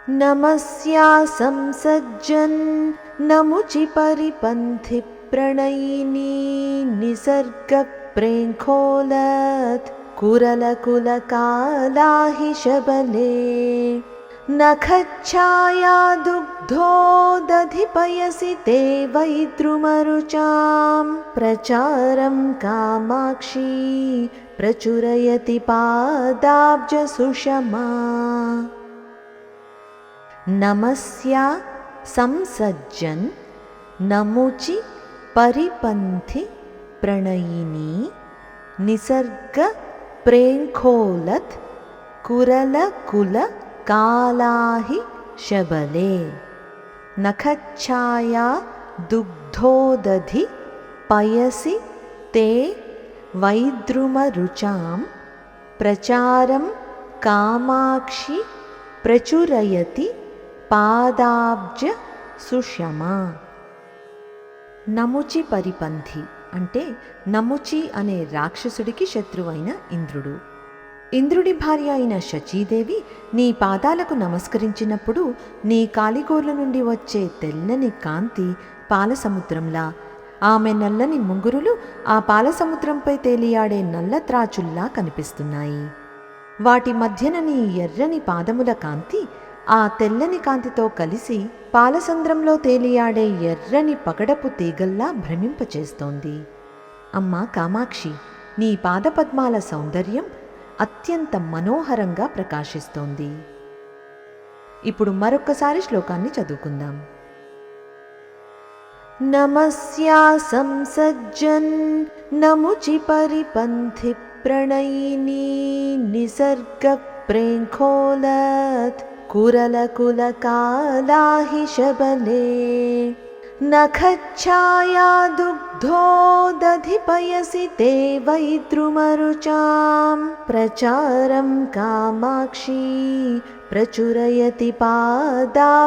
नमस्यासं सज्जन् नमुचि परिपन्थि प्रणयिनी निसर्गप्रेङ्खोलत् कुरलकुलकालाहि शबले नखच्छाया दुग्धोदधिपयसि ते वैद्रुमरुचां प्रचारं कामाक्षी प्रचुरयति पादाब्जसुषमा नमस्या संसज्जन् नमुचि परिपन्थि प्रणयिनी निसर्ग प्रेङ्खोलत् कुरलकुलकालाहि शबले नखच्छाया दुग्धोदधि पयसि ते वैद्रुमरुचां प्रचारं कामाक्षि प्रचुरयति పాదాబ్జ సుషమ. నముచి పరిపంథి అంటే నముచి అనే రాక్షసుడికి శత్రువైన ఇంద్రుడు. ఇంద్రుడి భార్య అయిన శచీదేవి నీ పాదాలకు నమస్కరించినప్పుడు నీ కాలిగోర్ల నుండి వచ్చే తెల్లని కాంతి పాలసముద్రంలా, ఆమె నల్లని ముంగురులు ఆ పాలసముద్రంపై తేలియాడే నల్ల త్రాచుల్లా కనిపిస్తున్నాయి. వాటి మధ్యన నీ ఎర్రని పాదముల కాంతి ఆ తెల్లని కాంతితో కలిసి పాలసంద్రంలో తేలియాడే ఎర్రని పగడపు తీగల్లా భ్రమింపచేస్తోంది. అమ్మా కామాక్షి, నీ పాదపద్మాల సౌందర్యం అత్యంత మనోహరంగా ప్రకాశిస్తోంది. ఇప్పుడు మరొక్కసారి శ్లోకాన్ని చదువుకుందాం. నమస్యాసం సజ్జన్ నముచి పరిపంథి ప్రణయిని నిసర్గ ప్రేంఖోలత్ कुरलकुलकालाहि शबले नखच्छाया दुग्धोदधिपयसि ते वैद्रुमरुचां प्रचारं कामाक्षी प्रचुरयति पादाब्जसुषमा.